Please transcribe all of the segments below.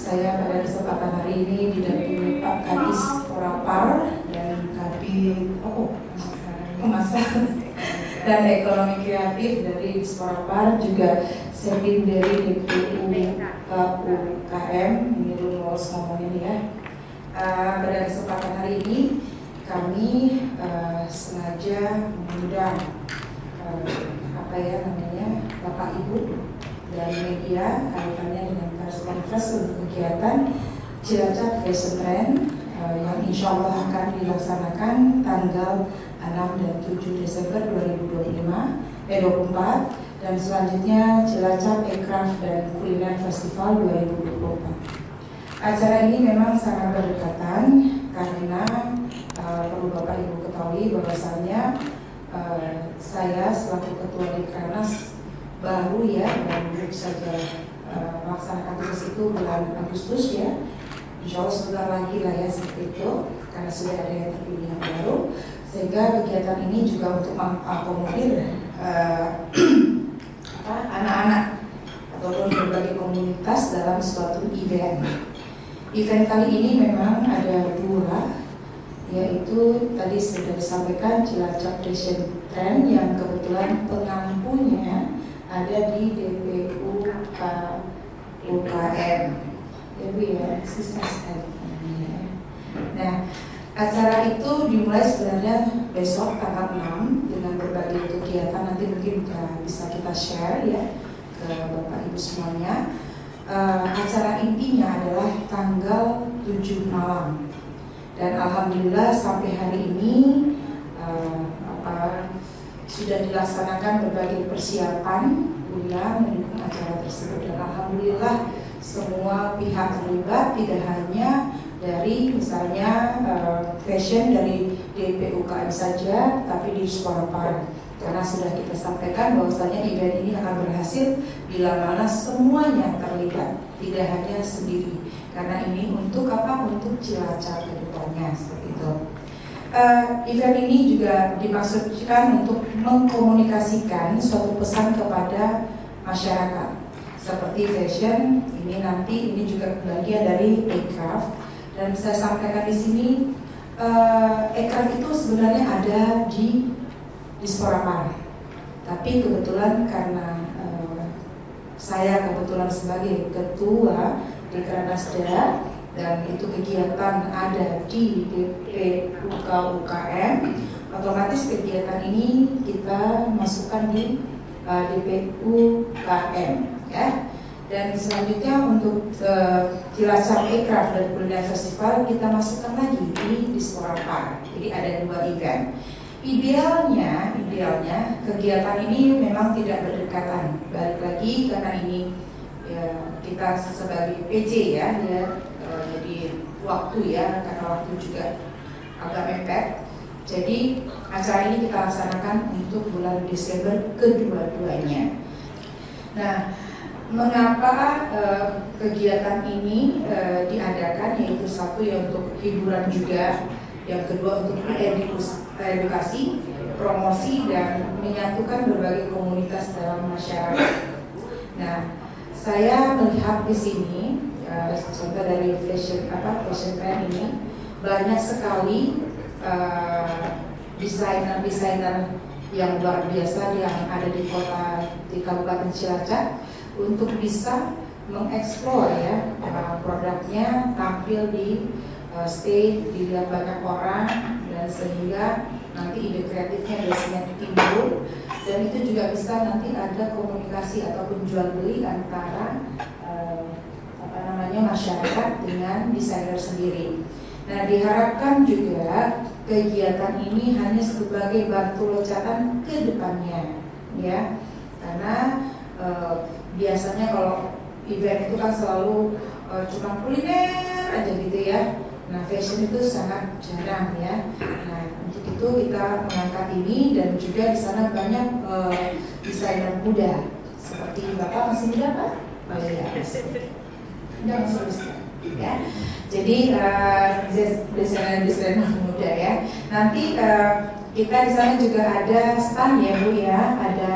Saya pada kesempatan hari ini didampingi Pak Kadis Porapar dan Kabid Pemasaran dan Ekonomi Kreatif dari Disporapar, juga Sekdim dari DPU KUKM, ini dulu harus ngomongin ya. Pada kesempatan hari ini kami sengaja mengundang Bapak Ibu dari media kaitannya dengan press conference untuk kegiatan Cilacap Fashion Trend yang insya Allah akan dilaksanakan tanggal 6 dan 7 Desember 2024 dan selanjutnya Cilacap Aircraft dan Kuliner Festival 2024. Acara ini memang sangat berdekatan karena perlu Bapak Ibu ketahui bahwasannya saya selaku Ketua Dekranaz baru saja melaksanakan tugas itu bulan Agustus ya. Insya Allah sebentar lagi lah ya seperti itu, karena sudah ada yang terpilih yang baru, sehingga kegiatan ini juga untuk mengakomodir anak-anak ataupun berbagai komunitas dalam suatu event. Event kali ini memang ada dua, yaitu tadi sudah disampaikan Cilacap Fashion Trend yang kebetulan pengampunya ada di DPU KUKM. Nah, acara itu dimulai sebenarnya besok tanggal 6 dengan berbagai kegiatan, nanti mungkin bisa kita share ya ke Bapak Ibu semuanya. Acara intinya adalah tanggal 7 malam. Dan alhamdulillah sampai hari ini sudah dilaksanakan berbagai persiapan guna mendukung acara tersebut, dan alhamdulillah semua pihak terlibat, tidak hanya dari misalnya fashion dari DPUKM saja, tapi di Disporapar, karena sudah kita sampaikan bahwasanya event ini akan berhasil bila mana semuanya terlibat, tidak hanya sendiri, karena ini untuk apa? Untuk Cilacap ke depannya seperti itu. Event ini juga dimaksudkan untuk mengkomunikasikan suatu pesan kepada masyarakat seperti fashion ini, nanti ini juga bagian dari aircraft, dan saya sampaikan di sini aircraft itu sebenarnya ada di Disporapar, tapi kebetulan karena saya kebetulan sebagai ketua Dekranazda dan itu kegiatan ada di DPU KUKM, otomatis kegiatan ini kita masukkan di DPU KM ya. Dan selanjutnya untuk Cilacap Aircraft dan Kuliner Festival kita masukkan lagi di Disporapar. Jadi ada dua event. Idealnya kegiatan ini memang tidak berdekatan. Balik lagi karena ini ya, kita sebagai PJ ya jadi waktu ya, karena waktu juga agak mepet. Jadi acara ini kita laksanakan untuk bulan Desember kedua-duanya. Nah, mengapa kegiatan ini diadakan? Yaitu satu ya untuk hiburan juga, yang kedua untuk edukasi, promosi, dan menyatukan berbagai komunitas dalam masyarakat. Nah, saya melihat di sini contoh dari fashion trend ini banyak sekali desainer yang luar biasa yang ada di Kabupaten Cilacap untuk bisa mengeksplor ya produknya, tampil di stage, dilihat banyak orang, dan sehingga nanti ide kreatifnya biasanya timbul, dan itu juga bisa nanti ada komunikasi ataupun jual beli antara masyarakat dengan desainer sendiri. Nah, diharapkan juga kegiatan ini hanya sebagai batu loncatan ke depannya ya, karena biasanya kalau event itu kan selalu cuma kuliner aja gitu ya. Nah, fashion itu sangat jarang ya. Nah, untuk itu kita mengangkat ini, dan juga di sana banyak desainer muda seperti Bapak masih muda Pak? Oh iya. Ya. Jadi desainer muda ya. Nanti kita di sana juga ada stand ya Bu ya, ada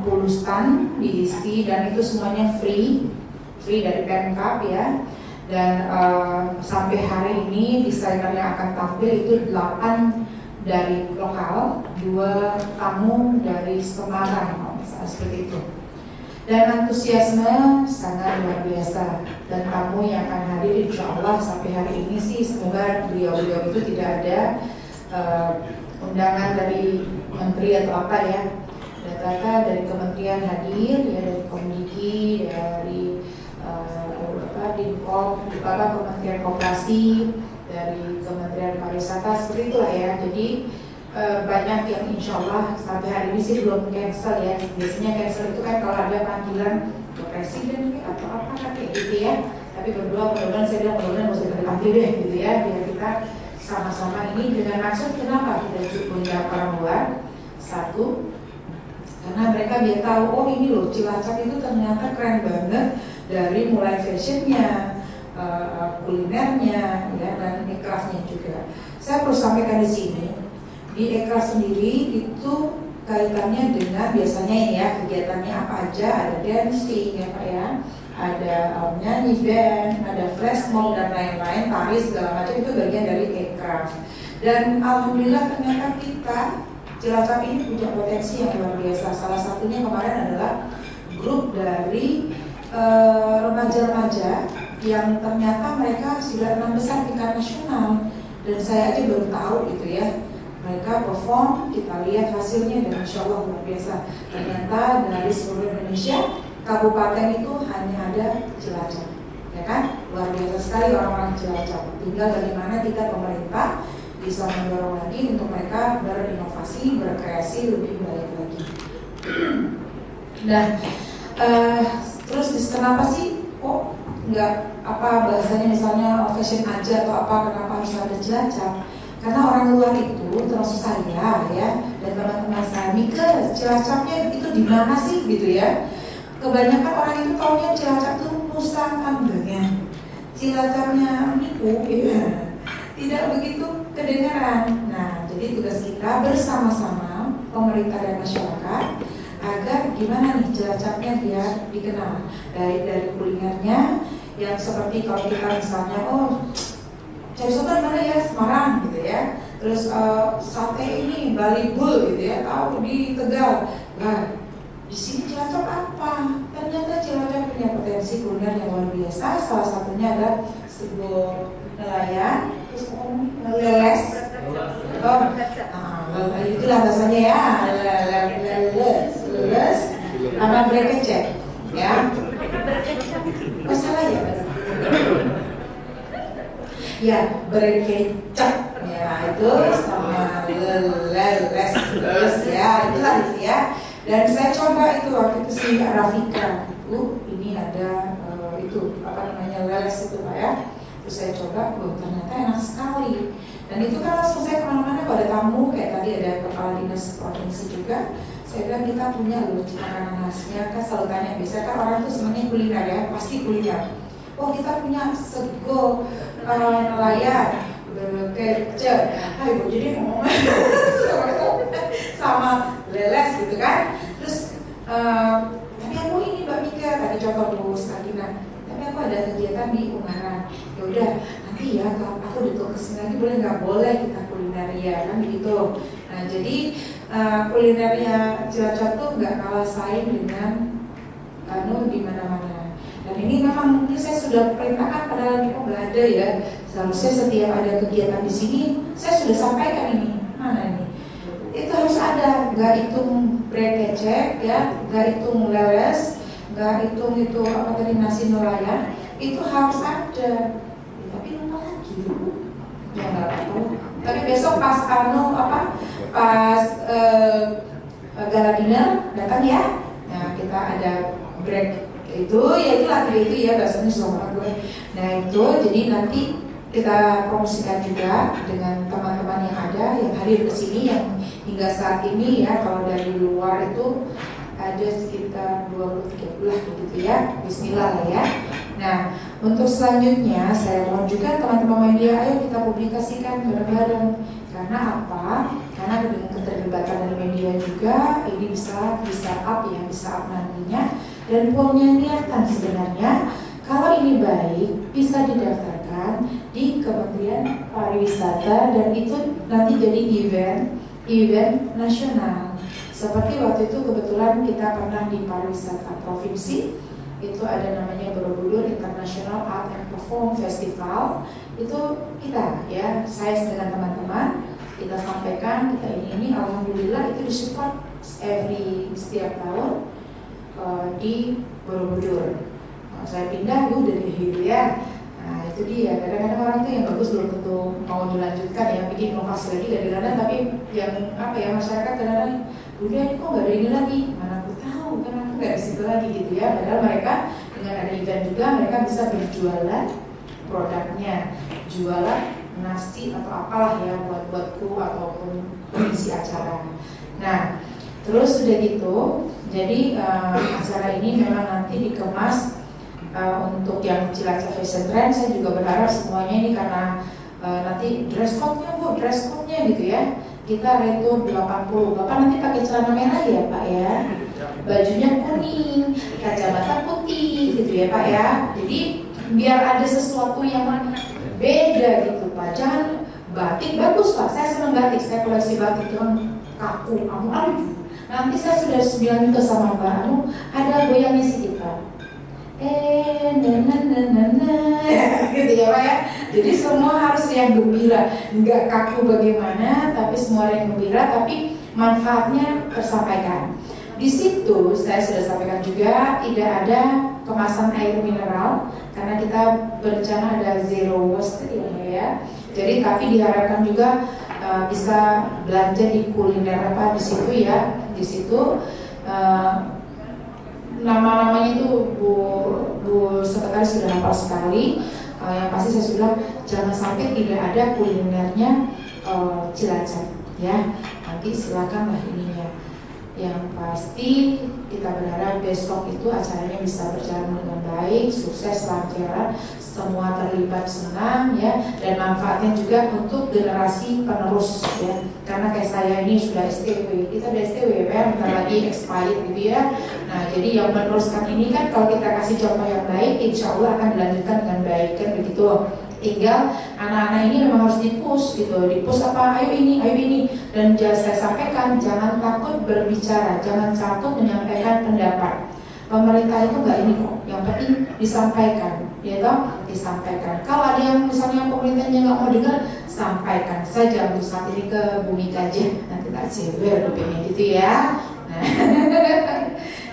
60 stand diisi, dan itu semuanya free dari Pemkab ya. Dan sampai hari ini desainer yang akan tampil itu 8 dari lokal, 2 tamu dari Semarang, misalnya seperti itu. Dan antusiasme sangat luar biasa. Dan tamu yang akan hadir insya Allah sampai hari ini sih semoga beliau-beliau itu tidak ada undangan dari menteri atau apa ya. Data dari kementerian hadir, ya dari Komdiki, dari Dinkom, Kementerian Koperasi, dari Kementerian Pariwisata, seperti itulah ya. Jadi banyak yang insya Allah sampai hari ini sih belum cancel ya. Biasanya cancel itu kan kalau ada panggilan ke presiden atau apa kayak gitu ya. Tapi berdua mudah-mudahan saya bilang mudah-mudahan harus dipanggil deh gitu ya, biar kita sama-sama ini dengan maksud kenapa kita undang orang luar. Satu, karena mereka biar tahu, oh ini loh Cilacap itu ternyata keren banget, dari mulai fashionnya, kulinernya, ya, dan ekrafnya juga. Saya perlu sampaikan di sini, di ekraf sendiri itu kaitannya dengan biasanya ya kegiatannya apa aja, ada dancing ya Pak ya, ada nyanyi band, ada flash mob dan lain-lain, tari segala macam itu bagian dari ekraf. Dan alhamdulillah ternyata kita Cilacap ini punya potensi yang luar biasa. Salah satunya kemarin adalah grup dari remaja-remaja yang ternyata mereka sudah 6 besar tingkat nasional, dan saya aja baru tahu gitu ya. Mereka perform, kita lihat hasilnya dan insya Allah luar biasa. Ternyata dari seluruh Indonesia, kabupaten itu hanya ada Cilacap, ya kan? Luar biasa sekali orang-orang Cilacap. Tinggal bagaimana kita pemerintah bisa mendorong lagi untuk mereka berinovasi, berkreasi lebih baik lagi. Nah, terus kenapa sih kok nggak apa bahasanya misalnya fashion aja atau apa, kenapa harus ada Cilacap? Karena orang luar itu termasuk saya ya dan teman-teman saya, Mika Cilacapnya itu di mana sih gitu ya? Kebanyakan orang itu taunya Cilacap itu Nusa Kambangan, Cilacapnya Miku, ya. Tidak begitu kedengaran. Nah, jadi tugas kita bersama-sama pemerintah dan masyarakat agar gimana nih Cilacapnya biar dikenal dari kulinernya yang seperti kalau kita misalnya cari soto mana ya Semarang gitu ya, terus sate ini Bali Bull gitu ya, tahu di Tegal. Nah, di sini Cilacap apa? Ternyata Cilacap punya potensi kuliner yang luar biasa. Salah satunya adalah sebuah nelayan, terus leles. Itulah bahasanya ya, leles, sama brekecek, ya. Oh salah ya? Ya, brekecek, ya itu sama leles, ya itulah itu ya. Dan saya coba itu waktu itu si Rafika, ini ada itu apa namanya leles itu Pak ya. Terus saya coba, ternyata enak sekali. Dan itu kan langsung saya kemana-mana kalau ada tamu, kayak tadi ada kepala dinas provinsi juga. Saya bilang kita punya loh makanan khasnya, kan selalu tanya, biasa kan orang tuh semuanya kuliner ya, pasti kuliner. Oh kita punya sego nelayan, kecil, ibu jadi ngomong sama leles gitu kan. Terus tapi aku ini Mbak Mika, tadi contoh Bu Sakina, tapi aku ada kegiatan di Ungaran. Ya udah nanti ya kalau aku datang kesini lagi boleh nggak? Boleh, kita kuliner ya kan begitu. Nah jadi kulinernya Cilacap tuh nggak kalah saing dengan di mana-mana. Dan ini memang mungkin saya sudah perintahkan pada Niko Belanda ya. Seharusnya setiap ada kegiatan di sini saya sudah sampaikan ini mana ini. Itu harus ada, nggak hitung brekecek ya, nggak hitung leles, nggak hitung itu apa tadi nasi nelayan, itu harus ada. Tapi lupa lagi, ya nggak apa-apa. Tapi besok pas pas gala dinner datang ya. Nah kita ada break itu, ya itu lagi itu ya bahasanya sama gue. Nah itu jadi nanti kita promosikan juga dengan teman-teman yang ada yang hadir ke sini yang hingga saat ini ya, kalau dari luar itu ada sekitar 20-30 gitu ya. Bismillah lah ya. Nah untuk selanjutnya saya mohon juga teman-teman media, ayo kita publikasikan bareng-bareng. Karena apa? Karena dengan keterlibatan dari media juga ini bisa up ya, bisa up nantinya. Dan punya niatan sebenarnya Kalau ini baik, bisa didaftarkan di Kementerian Pariwisata dan itu nanti jadi event nasional. Seperti waktu itu kebetulan kita pernah di pariwisata provinsi, itu ada namanya Borobudur International Art and Perform Festival. Itu kita ya, saya dengan teman-teman kita sampaikan kita ini alhamdulillah itu disupport setiap tahun di Borobudur. Saya pindah udah di ya. Nah itu dia, kadang-kadang orang tuh yang bagus belum tentu mau dilanjutkan ya, bikin inovasi lagi kadang-kadang, tapi yang apa ya, masyarakat kadang-kadang udah ini kok gak ada ini lagi, mana aku tahu kan aku gak di situ lagi gitu ya. Padahal mereka dengan ada event juga mereka bisa berjualan produknya, jualan nasi atau apalah ya buat kru ataupun pengisi acara. Nah terus sudah gitu, jadi acara ini memang nanti dikemas untuk yang Cilacap Fashion Trend. Saya juga berharap semuanya ini karena nanti dress code-nya gitu ya, kita retur 80. Bapak nanti pakai celana merah ya Pak ya, bajunya kuning, kacamata putih gitu ya Pak ya. Jadi biar ada sesuatu yang beda gitu Pak. Jangan batik bagus Pak, saya senang batik, saya koleksi batik yang kaku, aduh. Nanti saya sudah bilang juga sama Mbak Anu, ada goyangnya sedikit Pak. Gitu ya Pak ya. Jadi semua harus yang gembira, nggak kaku bagaimana, tapi semua yang gembira, tapi manfaatnya tersampaikan. Di situ saya sudah sampaikan juga tidak ada kemasan air mineral karena kita berencana ada zero waste ya. Jadi tapi diharapkan juga bisa belanja di kuliner apa di situ ya. Di situ nama-namanya itu Bu Sekretaris sudah hafal sekali. Yang pasti saya sudah jangan sampai tidak ada kulinernya Cilacap ya. Nanti silakanlah ininya. Yang pasti kita berharap besok itu acaranya bisa berjalan dengan baik, sukses, lancar, semua terlibat senang ya, dan manfaatnya juga untuk generasi penerus ya. Karena kayak saya ini sudah STW, kita udah STW ya, bentar lagi expired gitu ya. Nah jadi yang meneruskan ini kan kalau kita kasih contoh yang baik, insya Allah akan dilanjutkan dengan baik kan begitu. Tinggal anak-anak ini memang harus dipush gitu, dipush apa, ayo ini, dan saya sampaikan jangan takut berbicara, jangan takut menyampaikan pendapat. Pemerintah itu nggak ini kok, yang penting disampaikan, ya toh, disampaikan. Kalau ada yang misalnya pemerintahnya nggak mau dengar, sampaikan saja untuk saat ini ke Bumi Kaji, nanti tak ciber rupanya gitu ya. Nah,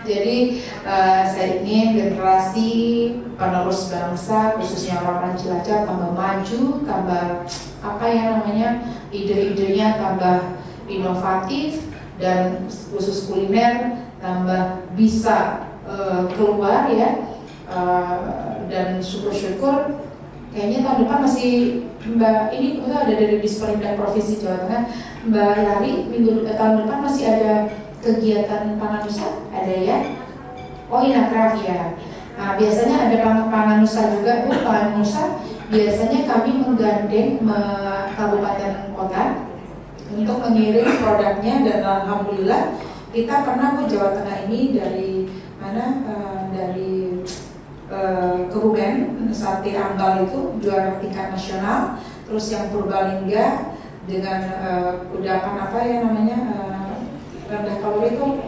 jadi saya ingin generasi penerus bangsa, khususnya orang-orang Cilacap tambah maju, tambah apa ya namanya, ide-idenya tambah inovatif, dan khusus kuliner tambah bisa keluar ya, dan syukur-syukur kayaknya tahun depan masih Mbak ini ada dari Disperindak Provinsi Jawa Tengah, Mbak Lari tahun depan masih ada kegiatan pangan nusa ada ya? Oh Inakraf ya. Nah, biasanya ada pangan nusa juga Bu. Pangan nusa biasanya kami menggandeng kabupaten kota untuk mengirim produknya, dan alhamdulillah kita pernah Bu Jawa Tengah ini dari mana dari Kebumen sate ambal itu juara tingkat nasional, terus yang Purbalingga dengan kudapan apa ya namanya rendah kalori itu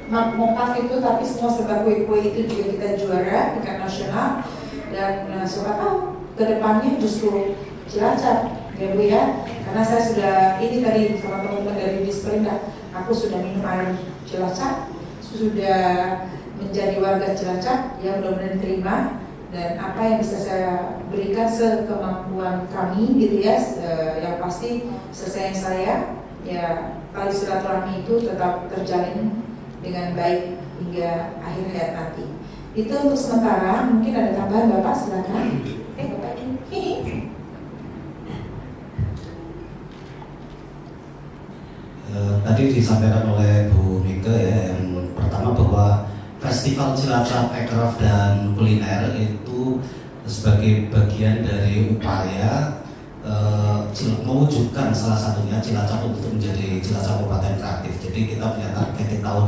mokaf itu, tapi semua serba kue-kue itu juga kita juara tingkat nasional. Dan siapa tahu kedepannya justru Cilacap ya Bu ya, karena saya sudah ini tadi sama teman-teman dari Disperindak, aku sudah minum air Cilacap, sudah menjadi warga Cilacap yang benar-benar terima, dan apa yang bisa saya berikan sekemampuan kami gitu ya. Yang pasti selesai saya ya, tali silaturahmi itu tetap terjalin dengan baik hingga akhir hayat nanti. Itu untuk sementara. Mungkin ada tambahan Bapak, silakan. Bapak ini. Tadi disampaikan oleh Bu Mika ya, yang pertama bahwa Festival Cilacap Aircraft dan Kuliner itu sebagai bagian dari upaya mewujudkan salah satunya Cilacap untuk menjadi Cilacap Kabupaten Kreatif. Jadi kita punya target di tahun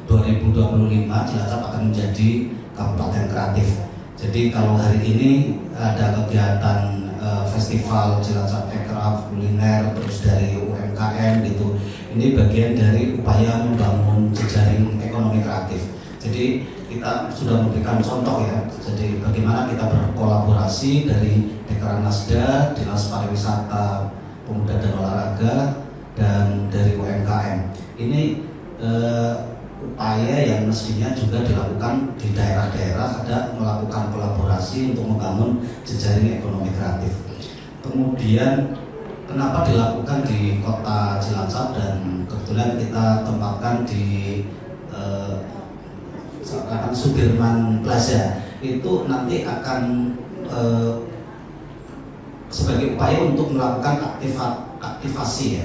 2025 Cilacap akan menjadi Kabupaten Kreatif. Jadi kalau hari ini ada kegiatan festival Cilacap Aircraft kuliner terus dari UMKM gitu. Ini bagian dari upaya membangun jejaring ekonomi kreatif. Jadi kita sudah memberikan contoh ya. Jadi bagaimana kita berkolaborasi dari Dekranasda, Dinas Pariwisata, Pemuda dan Olahraga, dan dari UMKM. Ini upaya yang mestinya juga dilakukan di daerah-daerah, ada melakukan kolaborasi untuk membangun jejaring ekonomi kreatif. Kemudian kenapa dilakukan di kota Cilacap, dan kebetulan kita tempatkan di Sudirman Plaza, itu nanti akan sebagai upaya untuk melakukan aktivasi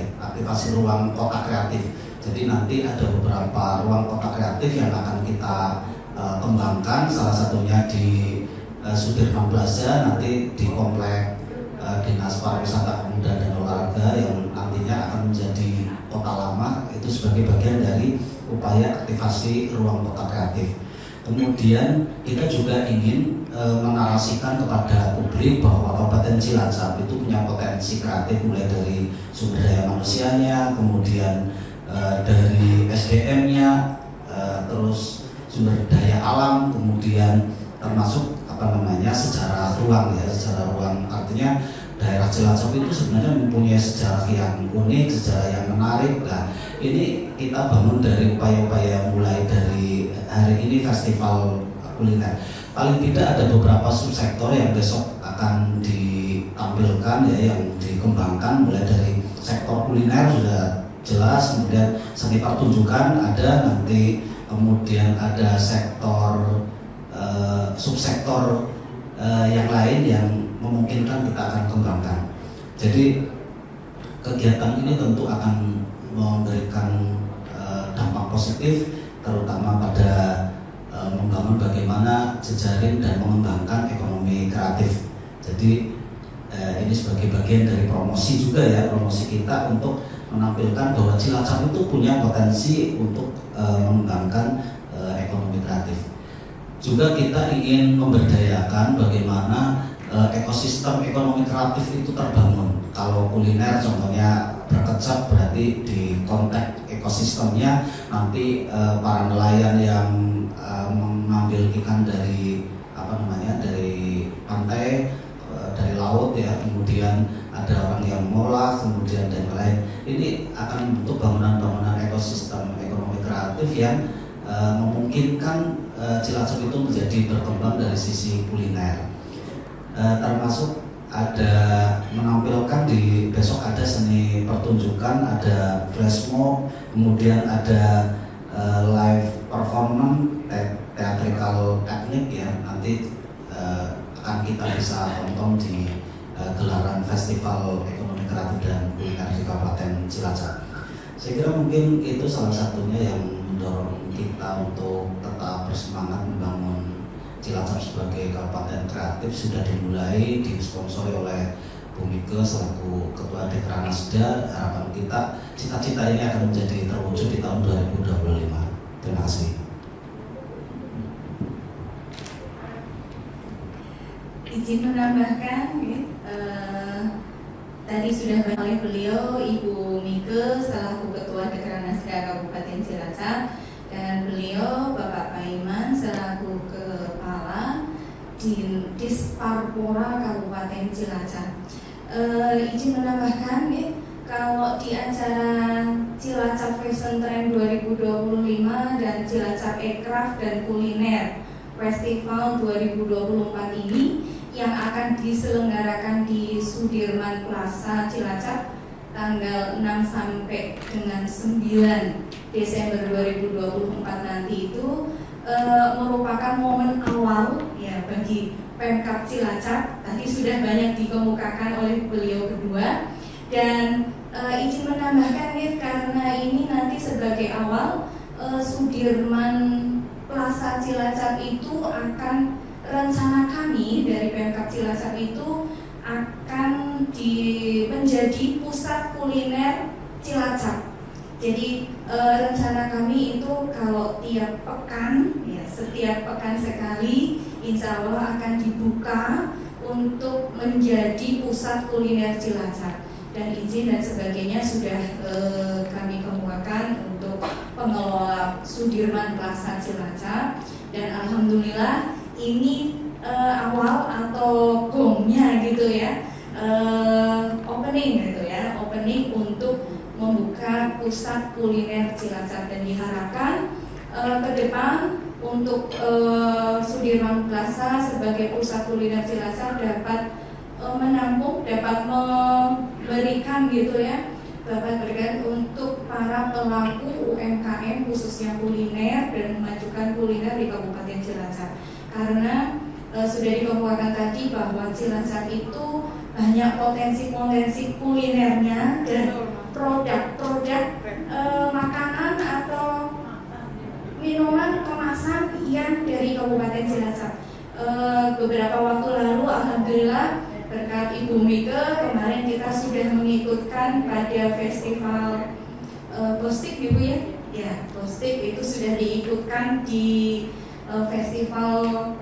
ruang kota kreatif. Jadi nanti ada beberapa ruang kota kreatif yang akan kita kembangkan, salah satunya di Sudirman Plaza, nanti di komplek Dinas Pariwisata Pemuda dan Olahraga yang nantinya akan menjadi kota lama, itu sebagai bagian dari upaya aktivasi ruang kota kreatif. Kemudian kita juga ingin menarasikan kepada publik bahwa Kabupaten Cilacap itu punya potensi kreatif, mulai dari sumber daya manusianya, kemudian dari SDM-nya, terus sumber daya alam, kemudian termasuk sejarah ruang ya, sejarah ruang. Artinya daerah Cilacap itu sebenarnya mempunyai sejarah yang unik, sejarah yang menarik. Nah, ini kita bangun dari upaya-upaya mulai dari hari ini festival kuliner. Paling tidak ada beberapa subsektor yang besok akan ditampilkan ya, yang dikembangkan, mulai dari sektor kuliner sudah jelas, kemudian seni pertunjukan ada nanti, kemudian ada sektor subsektor yang lain yang memungkinkan kita akan kembangkan. Jadi kegiatan ini tentu akan memberikan dampak positif, terutama pada membangun bagaimana jejaring dan mengembangkan ekonomi kreatif. Jadi ini sebagai bagian dari promosi juga ya, promosi kita untuk menampilkan bahwa Cilacap itu punya potensi untuk mengembangkan ekonomi kreatif. Juga kita ingin memberdayakan bagaimana ekosistem ekonomi kreatif itu terbangun. Kalau kuliner contohnya berkecap, berarti di konteks ekosistemnya nanti para nelayan yang mengambil ikan dari dari pantai, dari laut ya, kemudian ada orang yang mengolah, kemudian dan lain. Ini akan membentuk bangunan-bangunan ekosistem ekonomi kreatif yang memungkinkan Cilacap itu menjadi berkembang dari sisi kuliner. Termasuk ada menampilkan besok ada seni pertunjukan, ada flash mob, kemudian ada live performance, theatrical teknik ya, nanti akan kita bisa tonton di gelaran Festival Ekonomi Kreatif dan Kuliner di Kabupaten Cilacap. Saya kira mungkin itu salah satunya yang mendorong kita untuk tetap bersemangat membangun Cilacap sebagai kabupaten kreatif. Sudah dimulai, disponsori oleh Bu Mika selaku Ketua Dekranasda. Harapan kita, cita-cita ini akan menjadi terwujud di tahun 2025. Terima kasih. Izin menambahkan, tadi sudah oleh beliau Ibu Mika selaku Ketua Dekranasda Kabupaten Cilacap, dan beliau Bapak Paiman selaku Kepala Disparpora Kabupaten Cilacap. Izin menambahkan, kalau di acara Cilacap Fashion Trend 2025 dan Cilacap Aircraft dan Kuliner Festival 2024 ini yang akan diselenggarakan di Sudirman Plaza Cilacap tanggal 6 sampai dengan 9 Desember 2024 nanti itu merupakan momen awal ya bagi Pemkab Cilacap. Tadi sudah banyak dikemukakan oleh beliau berdua, dan izin menambahkan karena ini nanti sebagai awal Sudirman Plaza Cilacap itu akan, rencana kami dari Pemkab Cilacap itu akan menjadi pusat kuliner Cilacap. Jadi rencana kami itu kalau tiap pekan ya, setiap pekan sekali insya Allah akan dibuka untuk menjadi pusat kuliner Cilacap, dan izin dan sebagainya sudah kami kemukakan untuk pengelola Sudirman Plaza Cilacap, dan alhamdulillah ini awal atau gongnya gitu ya, opening untuk membuka pusat kuliner Cilacap, dan diharapkan ke depan untuk Sudirman Plaza sebagai pusat kuliner Cilacap dapat menampung, dapat memberikan gitu ya, dapat berikan untuk para pelaku UMKM khususnya kuliner dan memajukan kuliner di Kabupaten Cilacap. Karena sudah dikemukakan tadi bahwa Cilacap itu banyak potensi-potensi kulinernya dan produk-produk makanan atau minuman kemasan yang dari Kabupaten Cilacap. Beberapa waktu lalu alhamdulillah berkat Ibu Mika kemarin kita sudah mengikutkan pada festival Postik Ibu ya. Ya, Postik itu sudah diikutkan di festival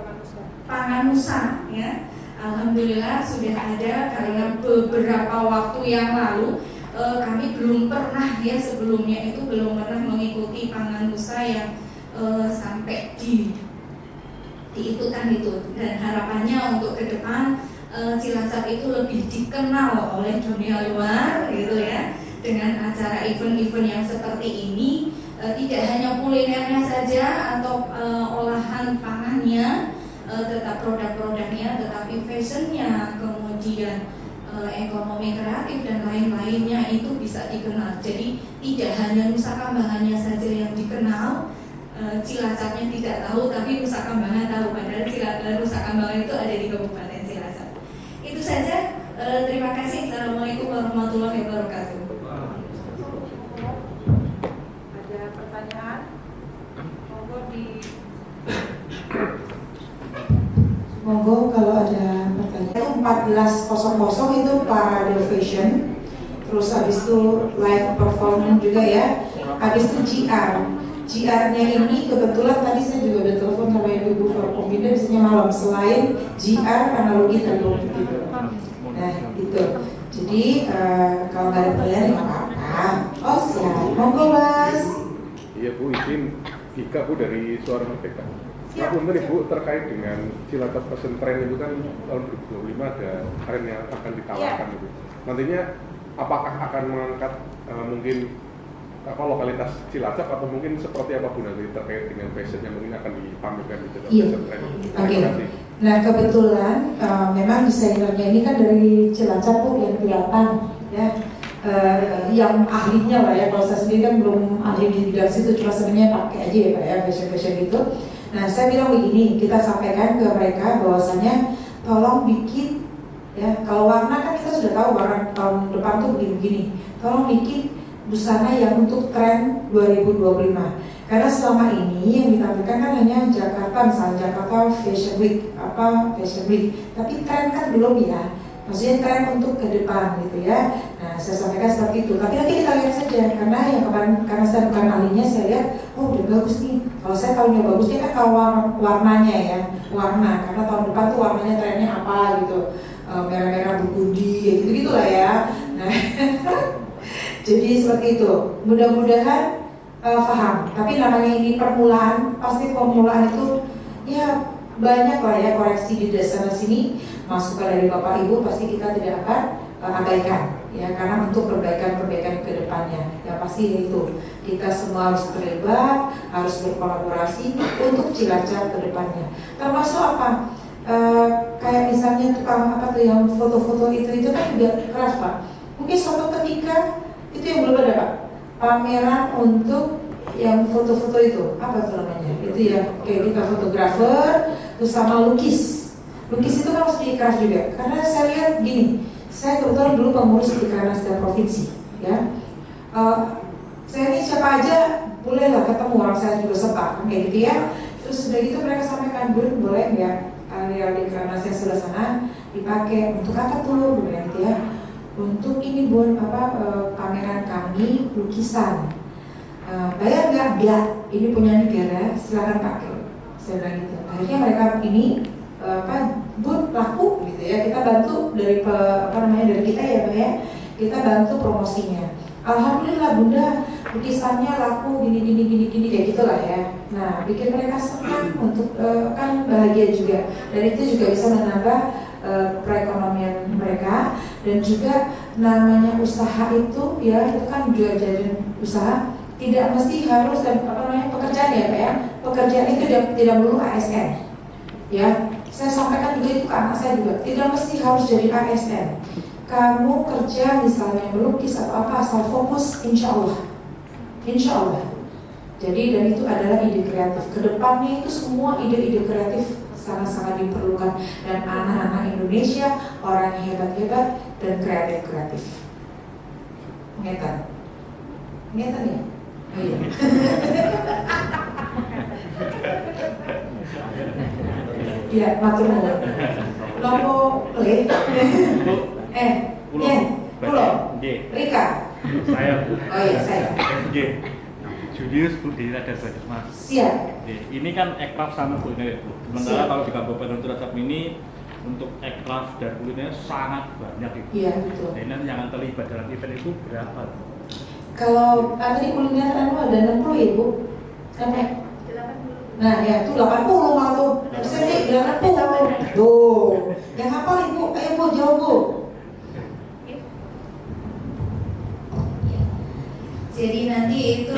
Panganusa ya. Alhamdulillah sudah ada, karena beberapa waktu yang lalu kami belum pernah ya, sebelumnya itu belum pernah mengikuti Panganusa yang sampai diikutkan itu, dan harapannya untuk ke depan Cilacap itu lebih dikenal oleh dunia luar gitu ya, dengan acara event-event yang seperti ini. Tidak hanya kulinernya saja atau olahan pangannya, tetap produk-produknya, tetapi fashionnya, kemudian ekonomi kreatif dan lain-lainnya itu bisa dikenal. Jadi tidak hanya Nusa Kambangannya saja yang dikenal, Cilacapnya tidak tahu, tapi Nusa Kambangan tahu, padahal Nusa Kambangan itu ada di Kabupaten Cilacap. Itu saja. Terima kasih. Assalamualaikum warahmatullahi wabarakatuh. Ada pertanyaan? Monggo Monggo kalau ada pertanyaan. Itu 14.00 itu parade fashion, terus habis itu live performance juga ya, habis itu GR-nya ini kebetulan tadi saya juga udah telepon sama ibu Forkompinda, biasanya malam selain GR analogi teknologi gitu. Nah itu, jadi kalau nggak ada pertanyaan nggak apa-apa. Oh siap, monggo Mas. Iya Bu, izin Dika Bu dari Suara Merdeka. Nah, punten Ibu, terkait dengan Cilacap Fashion Trend itu kan tahun 2025 ada tren yang akan ditawarkan itu. Nantinya apakah akan mengangkat mungkin lokalitas Cilacap atau mungkin seperti apa Bu nanti terkait dengan fashion yang mungkin akan dipamerkan di Cilacap Fashion Trend? Oke. Nah kebetulan memang desainernya ini kan dari Cilacap Bu, yang 8 ya. Yang ahlinya lah ya, kalau saya sendiri kan belum ahli di bidang situ, cuma sebenarnya pakai aja ya Pak ya, fashion gitu. Nah saya bilang begini, kita sampaikan ke mereka bahwasanya tolong bikin ya, kalau warna kan kita sudah tahu warna tahun depan tuh begini-begini, tolong bikin busana yang untuk tren 2025. Karena selama ini yang ditampilkan kan hanya Jakarta, misalnya Jakarta Fashion Week, tapi tren kan belum ya. Maksudnya tren untuk ke depan gitu ya. Nah saya sampaikan seperti itu. Tapi nanti kita lihat saja, karena yang kemarin, karena saya bukan ahlinya, saya lihat oh udah bagus nih. Kalau saya tahunya bagusnya kan kalau warnanya ya, warna. Karena tahun depan tuh warnanya trennya apa gitu, merah-merah burgundi, gitu-gitu lah ya. Nah jadi seperti itu. Mudah-mudahan paham. Tapi namanya ini permulaan, pasti permulaan itu ya banyak lah ya koreksi di sana sini, masukan dari Bapak Ibu pasti kita tidak akan abaikan ya, karena untuk perbaikan ke depannya ya pasti itu kita semua harus terlibat, harus berkolaborasi untuk Cilacap ke depannya. Termasuk apa? Kayak misalnya tukang apa tuh yang foto-foto itu kan juga keras Pak. Mungkin suatu ketika itu yang belum ada Pak, pameran untuk yang foto-foto itu apa tuh namanya? Itu ya kayak kita fotografer terus sama lukis itu kan harus diikraf juga, karena saya lihat gini, saya kebetulan dulu pengurus di Dekranasda Provinsi ya, saya ini siapa aja boleh lah ketemu, orang saya juga serta kayak gitu ya. Terus sudah gitu mereka sampaikan, boleh nggak area di Dekranasda sebelah sana dipakai untuk apa tuh, bilang gitu ya, untuk ini buat pameran kami lukisan. Bayar nggak? Ini punya negara, silakan pakai. Saya bilang gitu. Akhirnya mereka ini bud laku gitu ya, kita bantu dari dari kita ya Pak ya, kita bantu promosinya. Alhamdulillah Bunda, lukisannya laku gini kayak gitulah ya. Nah, bikin mereka senang untuk kan bahagia juga, dan itu juga bisa menambah perekonomian mereka. Dan juga namanya usaha itu ya, itu kan juga jadi usaha, tidak mesti harus pekerjaan ya Pak ya. Pekerjaan itu tidak melulu ASN ya. Saya sampaikan juga itu ke anak saya juga, tidak mesti harus jadi ASN. Kamu kerja misalnya melukis atau apa, asal fokus, insya Allah. Jadi dan itu adalah ide kreatif. Kedepannya itu semua ide-ide kreatif sangat-sangat diperlukan, dan anak-anak Indonesia orang yang hebat-hebat dan kreatif. Ngetan ya? Oh, iya. Ya, matur nuwun. Nopo le? Pulau Rika. Saya. Oh iya, saya. Julius Bu di Radar Bagus Mas. Siap. Ini kan ekraf sama kuliner Bu. Sementara kalau di Kabupaten Cilacap ini untuk ekraf dan kuliner sangat banyak Ibu. Iya, betul. Dan yang terlibat dalam event itu berapa? Kalau tadi kuliner ada 60 ya Bu? Sampai 80. Nah ya itu 80 malah tuh. Saya 80. Tuh. Yang hafal Ibu, ayo Bu jawab Bu. Jadi nanti itu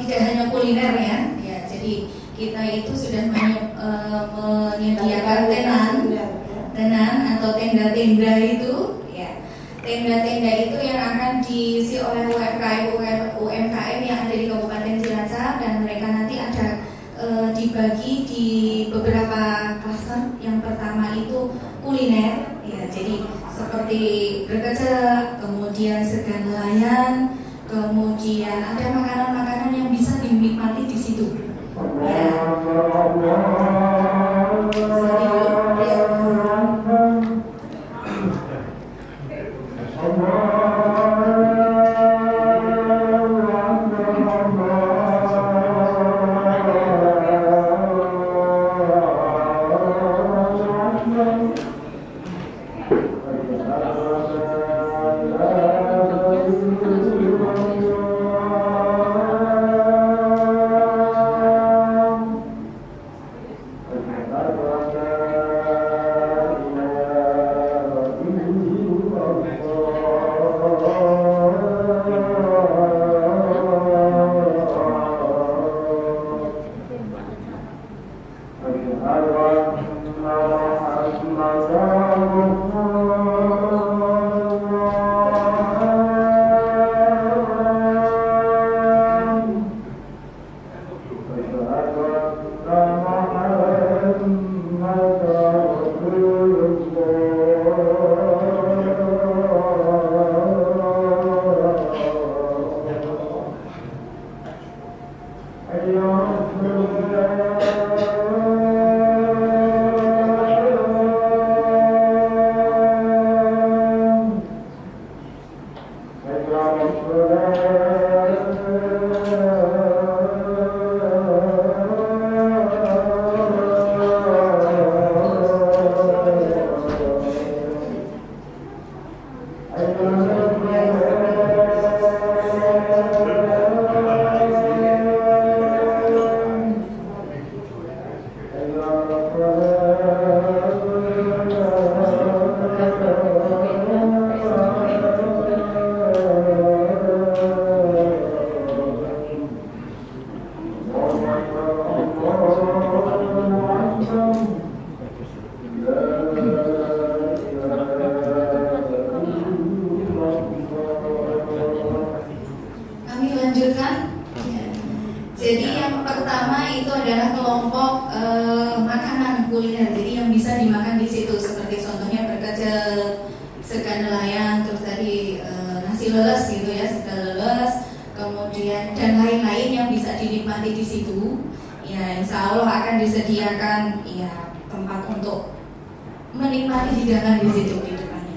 tidak hanya kuliner ya. Jadi kita itu sudah menyediakan tenan atau tenda-tenda itu. Tenda-tenda itu yang akan diisi oleh UMKM yang ada di Kabupaten Cilacap, dan mereka nanti ada dibagi di beberapa klaster. Yang pertama itu kuliner, ya, jadi seperti berkecak, kemudian segan nelayan, kemudian ada makanan-makanan yang bisa dinikmati di situ. Ya.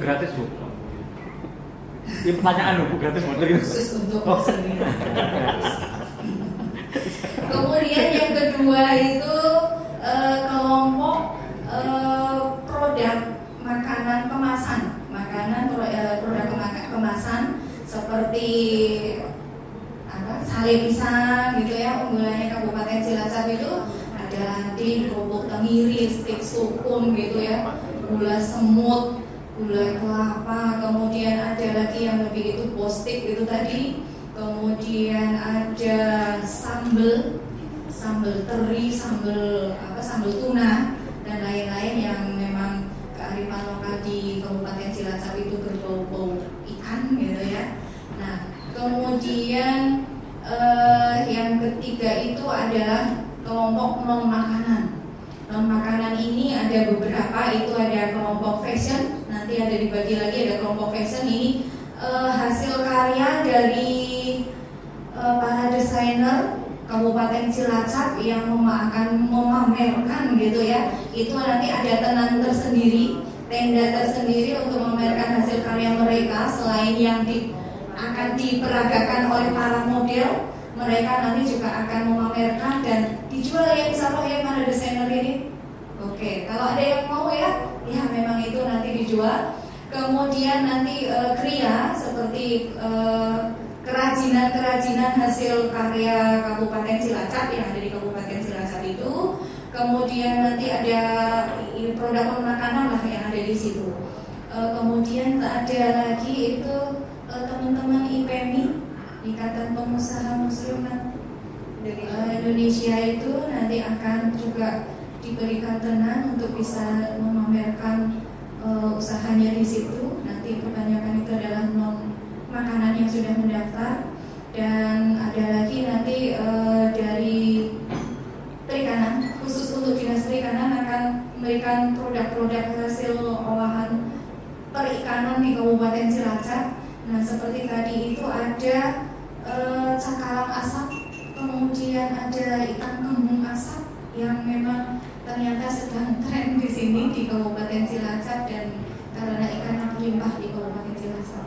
Gratis Bu. Ini pertanyaan Bu, gratis model gitu. Khusus untuk kemudian yang kedua kedua itu kelompok produk makanan kemasan, produk kemasan seperti sale pisang gitu ya. Unggulannya Kabupaten Cilacap itu ada ladi, kerupuk tenggiri, stik sukun gitu ya, gula semut, gula kelapa, kemudian ada lagi yang lebih itu postik itu tadi, kemudian ada sambal teri, sambal tuna dan lain-lain yang memang kearifan lokal di Kabupaten Cilacap itu berbau-bau ikan gitu ya. Nah, kemudian yang ketiga itu adalah kelompok non makanan. Non makanan ini ada beberapa, itu ada kelompok fashion, nanti ada dibagi lagi ada kelompok fashion. Ini hasil karya dari para desainer Kabupaten Cilacap yang akan memamerkan gitu ya. Itu nanti ada tenan tersendiri, tenda tersendiri untuk memamerkan hasil karya mereka. Selain yang akan diperagakan oleh para model, mereka nanti juga akan memamerkan dan dijual ya. Misalnya ya mana desainer ini, oke, kalau ada yang mau ya memang itu nanti dijual. Kemudian nanti kriya seperti kerajinan hasil karya Kabupaten Cilacap yang ada di Kabupaten Cilacap itu. Kemudian nanti ada produk makanan lah yang ada di situ. Kemudian ada lagi itu teman-teman IPMI, Ikatan Pengusaha Muslimat Indonesia itu nanti akan juga diberikan tenan untuk bisa memamerkan usahanya di situ. Nanti kebanyakan itu adalah non makanan yang sudah mendaftar, dan ada lagi nanti dari perikanan, khusus untuk dinas perikanan akan memberikan produk-produk hasil olahan perikanan di Kabupaten Cilacap. Nah, seperti tadi itu ada cakalang asap, kemudian ada ikan kembung asap yang memang ternyata sedang tren di sini di Kabupaten Cilacap, dan karena ikannya berlimpah di Kabupaten Cilacap.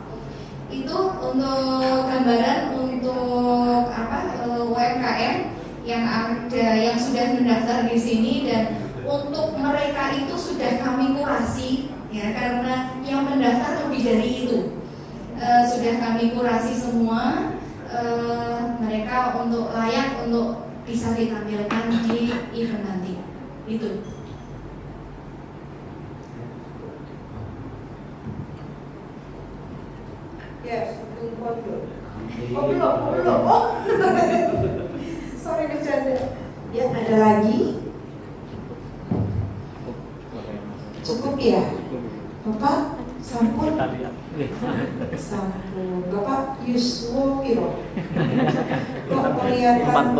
Itu untuk gambaran untuk UMKM yang ada yang sudah mendaftar di sini, dan untuk mereka itu sudah kami kurasi ya, karena yang mendaftar lebih dari itu. Sudah kami kurasi semua mereka untuk layak untuk bisa ditampilkan di event nanti. Itu. Yes, belum. Sorry bercanda. Ya, ada lagi? Cukup ya? Bapak, sampun. Sampun. Bapak Yuswo Piro. Kok kelihatan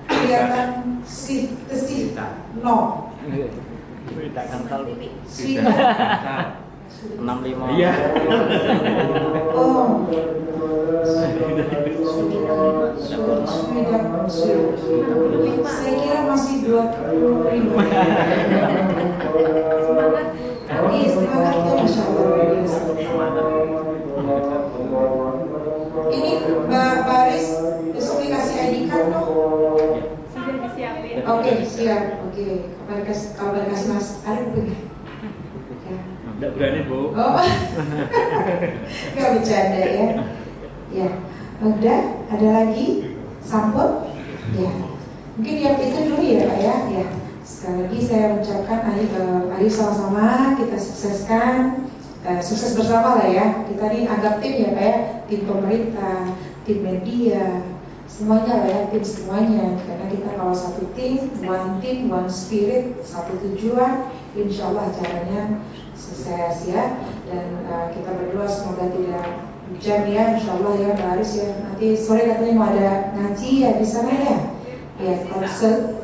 kelihatan kesih no. Tidak kental. Swida. 65. Iya. Oh. Saya kira masih 20.000. Semangat. Iya, semangat itu Masya Allah. Ini Mbak Baris besok dikasih ID card dong. Sudah disiapin. Oke, siap. Oke, kabar kasih Mas Arif punya. Tidak berani, Bu. Oh, nggak bercanda ya. Ya, udah. Ada lagi? Sampun? Ya. Mungkin yang itu dulu ya, Pak ya. Ya. Sekali lagi saya ucapkan, ayo sama-sama kita sukseskan, sukses bersama lah ya. Kita ini anggap tim ya, Pak ya. Tim pemerintah, tim media, semuanya lah ya, tim semuanya. Karena kita kalau satu tim, one spirit, satu tujuan, insya Allah acaranya sukses ya. Dan kita berdoa semoga tidak hujan ya, insya Allah ya, Mbak Aris ya. Nanti sore katanya mau ada ngaji ya di sana ya. Ya,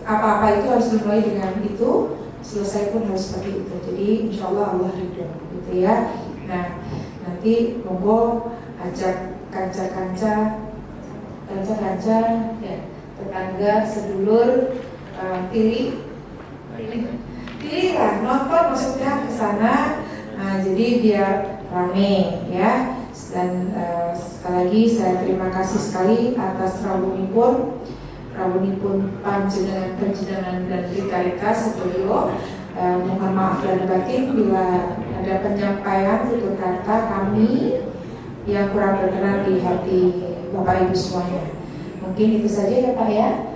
apa-apa itu harus dimulai dengan itu, selesai pun harus seperti itu. Jadi insya Allah Allah ridho gitu ya. Nah, nanti monggo ajak kanca-kanca ya, tetangga, sedulur, pilih lah nonton maksudnya ke sana. Nah, jadi biar rame ya. Dan sekali lagi saya terima kasih sekali atas rawuhipun rawuhipun panjenengan dan rika-rika sedaya. Mohon maaf lahir batin bila ada penyampaian tutur kata kami yang kurang berkenan di hati Bapak Ibu semuanya. Mungkin itu saja ya Pak ya.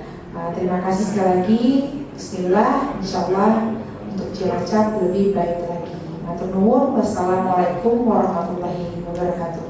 Terima kasih sekali lagi. Bismillah, insyaallah untuk Cilacap lebih baik lagi. Matur nuwun. Wassalamualaikum warahmatullahi wabarakatuh.